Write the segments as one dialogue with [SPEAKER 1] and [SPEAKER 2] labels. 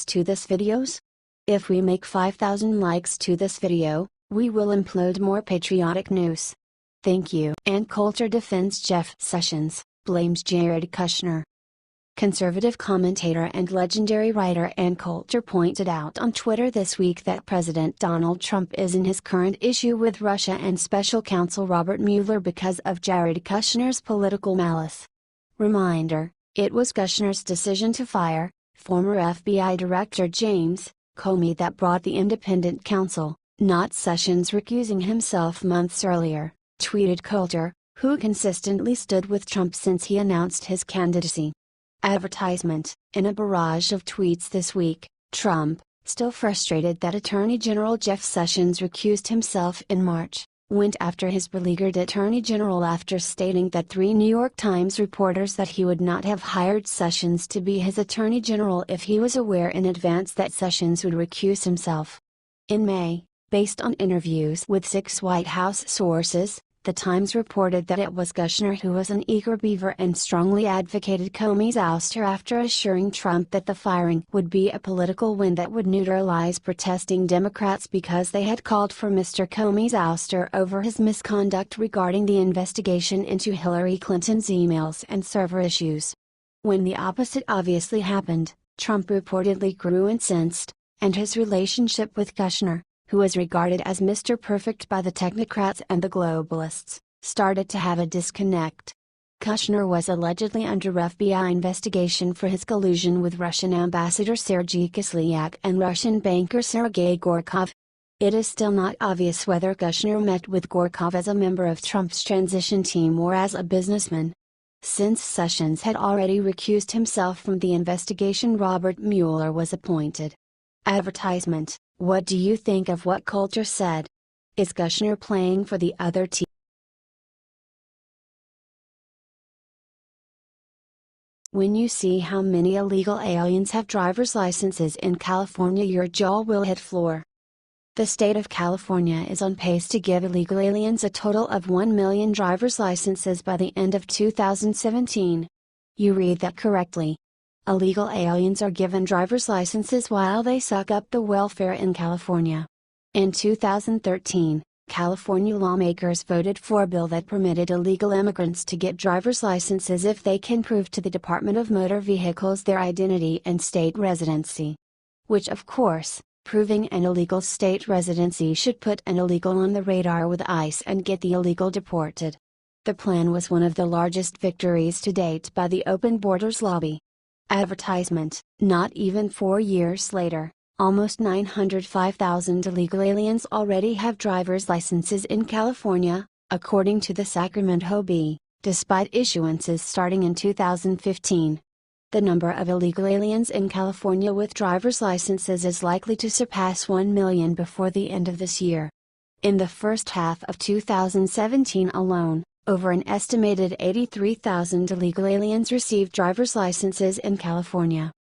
[SPEAKER 1] likes to this videos? If we make 5,000 likes to this video, we will upload more patriotic news. Thank you. And Coulter defends Jeff Sessions, blames Jared Kushner. Conservative commentator and legendary writer Ann Coulter pointed out on Twitter this week that President Donald Trump is in his current issue with Russia and special counsel Robert Mueller because of Jared Kushner's political malice. Reminder, it was Kushner's decision to fire former FBI Director James Comey that brought the independent counsel, not Sessions recusing himself months earlier, tweeted Coulter, who consistently stood with Trump since he announced his candidacy. Advertisement. In a barrage of tweets this week, Trump, still frustrated that Attorney General Jeff Sessions recused himself in March, went after his beleaguered Attorney General after stating that 3 New York Times reporters that he would not have hired Sessions to be his Attorney General if he was aware in advance that Sessions would recuse himself. In May, based on interviews with 6 White House sources, The Times reported that it was Kushner who was an eager beaver and strongly advocated Comey's ouster after assuring Trump that the firing would be a political win that would neutralize protesting Democrats because they had called for Mr. Comey's ouster over his misconduct regarding the investigation into Hillary Clinton's emails and server issues. When the opposite obviously happened, Trump reportedly grew incensed, and his relationship with Kushner, who was regarded as Mr. Perfect by the technocrats and the globalists, started to have a disconnect. Kushner was allegedly under FBI investigation for his collusion with Russian Ambassador Sergei Kislyak and Russian banker Sergei Gorkov. It is still not obvious whether Kushner met with Gorkov as a member of Trump's transition team or as a businessman. Since Sessions had already recused himself from the investigation, Robert Mueller was appointed. Advertisement. What do you think of what Coulter said? Is Kushner playing for the other team? When you see how many illegal aliens have driver's licenses in California, your jaw will hit floor. The state of California is on pace to give illegal aliens a total of 1 million driver's licenses by the end of 2017. You read that correctly. Illegal aliens are given driver's licenses while they suck up the welfare in California. In 2013, California lawmakers voted for a bill that permitted illegal immigrants to get driver's licenses if they can prove to the Department of Motor Vehicles their identity and state residency. Which, of course, proving an illegal state residency should put an illegal on the radar with ICE and get the illegal deported. The plan was one of the largest victories to date by the Open Borders lobby. Advertisement. Not even 4 years later, almost 905,000 illegal aliens already have driver's licenses in California, according to the Sacramento Bee, despite issuances starting in 2015. The number of illegal aliens in California with driver's licenses is likely to surpass 1 million before the end of this year. In the first half of 2017 alone, over an estimated 83,000 illegal aliens received driver's licenses in California.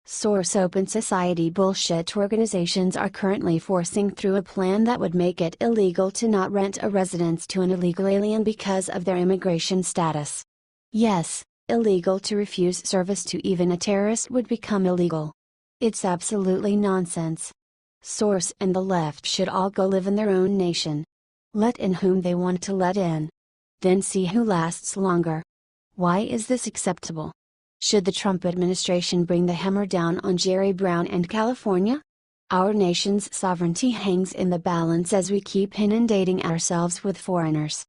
[SPEAKER 1] Source: Open Society bullshit. Organizations are currently forcing through a plan that would make it illegal to not rent a residence to an illegal alien because of their immigration status. Yes, illegal to refuse service to even a terrorist would become illegal. It's absolutely nonsense. Source: and the left should all go live in their own nation. Let in whom they want to let in. Then see who lasts longer. Why is this acceptable? Should the Trump administration bring the hammer down on Jerry Brown and California? Our nation's sovereignty hangs in the balance as we keep inundating ourselves with foreigners.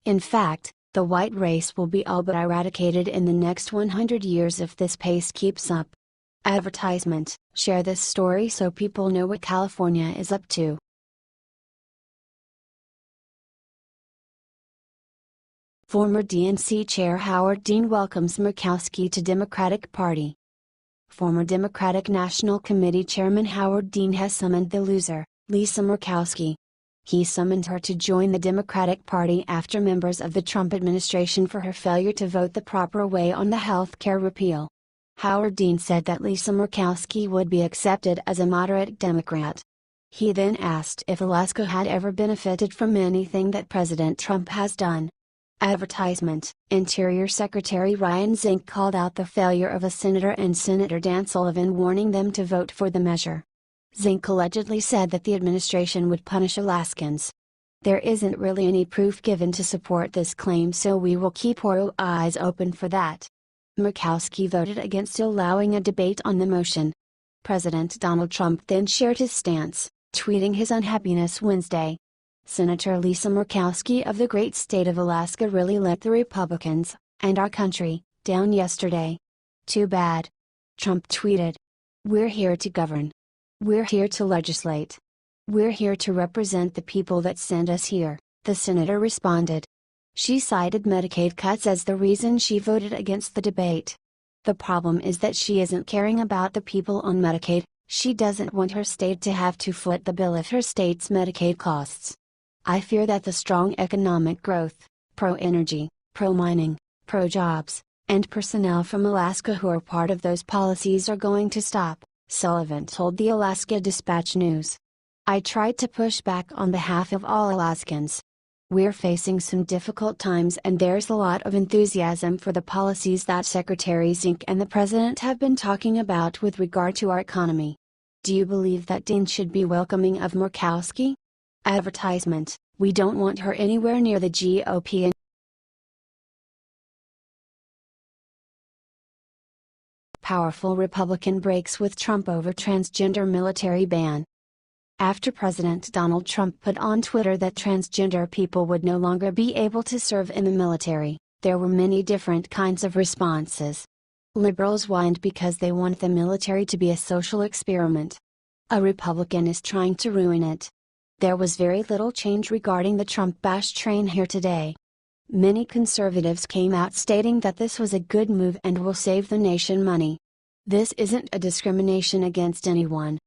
[SPEAKER 1] In fact, the white race will be all but eradicated in the next 100 years if this pace keeps up. Advertisement. Share this story so people know what California is up to. Former DNC Chair Howard Dean welcomes Murkowski to Democratic Party. Former Democratic National Committee Chairman Howard Dean has summoned the loser, Lisa Murkowski. He summoned her to join the Democratic Party after members of the Trump administration for her failure to vote the proper way on the health care repeal. Howard Dean said that Lisa Murkowski would be accepted as a moderate Democrat. He then asked if Alaska had ever benefited from anything that President Trump has done. Advertisement. Interior Secretary Ryan Zink called out the failure of a senator and Senator Dan Sullivan, warning them to vote for the measure. Zink allegedly said that the administration would punish Alaskans. There isn't really any proof given to support this claim, so we will keep our eyes open for that. Murkowski voted against allowing a debate on the motion. President Donald Trump then shared his stance, tweeting his unhappiness Wednesday. Senator Lisa Murkowski of the great state of Alaska really let the Republicans, and our country, down yesterday. Too bad. Trump tweeted. We're here to govern. We're here to legislate. We're here to represent the people that sent us here, the senator responded. She cited Medicaid cuts as the reason she voted against the debate. The problem is that she isn't caring about the people on Medicaid. She doesn't want her state to have to foot the bill if her state's Medicaid costs. I fear that the strong economic growth, pro-energy, pro-mining, pro-jobs, and personnel from Alaska who are part of those policies are going to stop, Sullivan told the Alaska Dispatch News. I tried to push back on behalf of all Alaskans. We're facing some difficult times and there's a lot of enthusiasm for the policies that Secretary Zink and the President have been talking about with regard to our economy. Do you believe that Dean should be welcoming of Murkowski? Advertisement. We don't want her anywhere near the GOP. And powerful Republican breaks with Trump over transgender military ban. After President Donald Trump put on Twitter that transgender people would no longer be able to serve in the military, there were many different kinds of responses. Liberals whined because they want the military to be a social experiment. A Republican is trying to ruin it. There was very little change regarding the Trump bash train here today. Many conservatives came out stating that this was a good move and will save the nation money. This isn't a discrimination against anyone.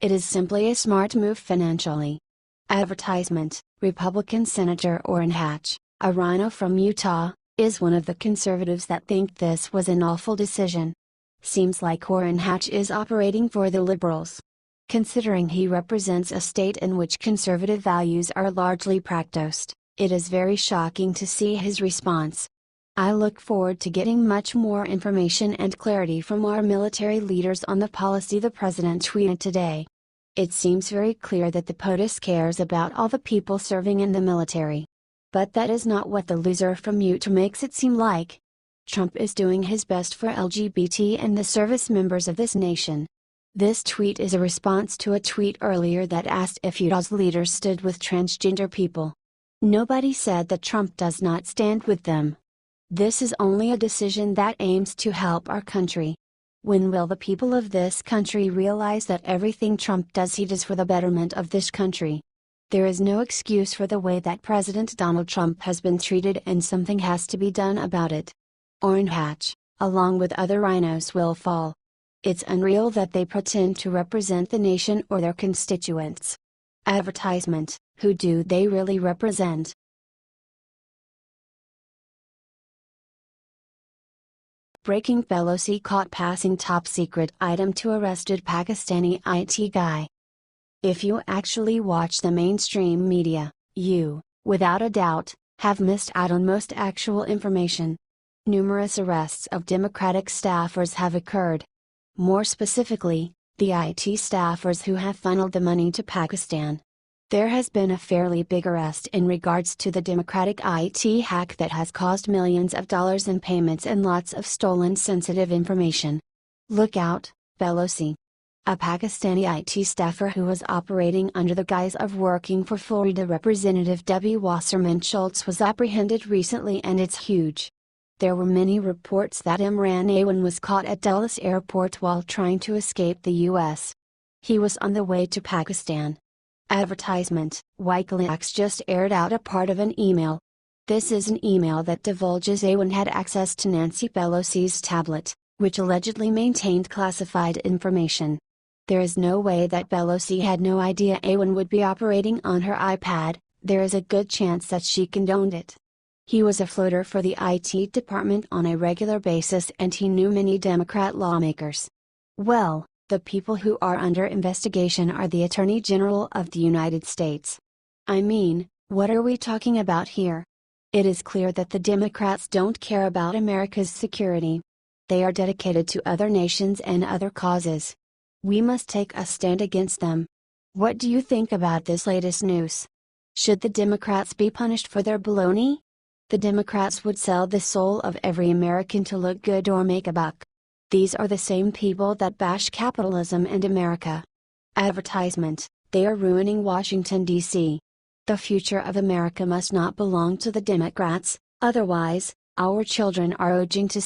[SPEAKER 1] It is simply a smart move financially. Advertisement. Republican Senator Orrin Hatch, a rhino from Utah, is one of the conservatives that think this was an awful decision. Seems like Orrin Hatch is operating for the liberals. Considering he represents a state in which conservative values are largely practiced, it is very shocking to see his response. I look forward to getting much more information and clarity from our military leaders on the policy the president tweeted today. It seems very clear that the POTUS cares about all the people serving in the military. But that is not what the loser from Utah makes it seem like. Trump is doing his best for LGBT and the service members of this nation. This tweet is a response to a tweet earlier that asked if Utah's leaders stood with transgender people. Nobody said that Trump does not stand with them. This is only a decision that aims to help our country. When will the people of this country realize that everything Trump does he does for the betterment of this country? There is no excuse for the way that President Donald Trump has been treated and something has to be done about it. Orrin Hatch, along with other rhinos, will fall. It's unreal that they pretend to represent the nation or their constituents. Advertisement. Who do they really represent? Breaking: Pelosi caught passing top secret item to arrested Pakistani IT guy. If you actually watch the mainstream media, you, without a doubt, have missed out on most actual information. Numerous arrests of Democratic staffers have occurred. More specifically, the IT staffers who have funneled the money to Pakistan. There has been a fairly big arrest in regards to the Democratic IT hack that has caused millions of dollars in payments and lots of stolen sensitive information. Look out, Pelosi. A Pakistani IT staffer who was operating under the guise of working for Florida Representative Debbie Wasserman Schultz was apprehended recently, and it's huge. There were many reports that Imran Awan was caught at Dulles Airport while trying to escape the U.S. He was on the way to Pakistan. Advertisement: WikiLeaks just aired out a part of an email. This is an email that divulges Awan had access to Nancy Pelosi's tablet, which allegedly maintained classified information. There is no way that Pelosi had no idea Awan would be operating on her iPad. There is a good chance that she condoned it. He was a floater for the IT department on a regular basis, and he knew many Democrat lawmakers. Well, the people who are under investigation are the Attorney General of the United States. I mean, what are we talking about here? It is clear that the Democrats don't care about America's security. They are dedicated to other nations and other causes. We must take a stand against them. What do you think about this latest news? Should the Democrats be punished for their baloney? The Democrats would sell the soul of every American to look good or make a buck. These are the same people that bash capitalism and America. Advertisement: they are ruining Washington, D.C. The future of America must not belong to the Democrats, otherwise, our children are aging to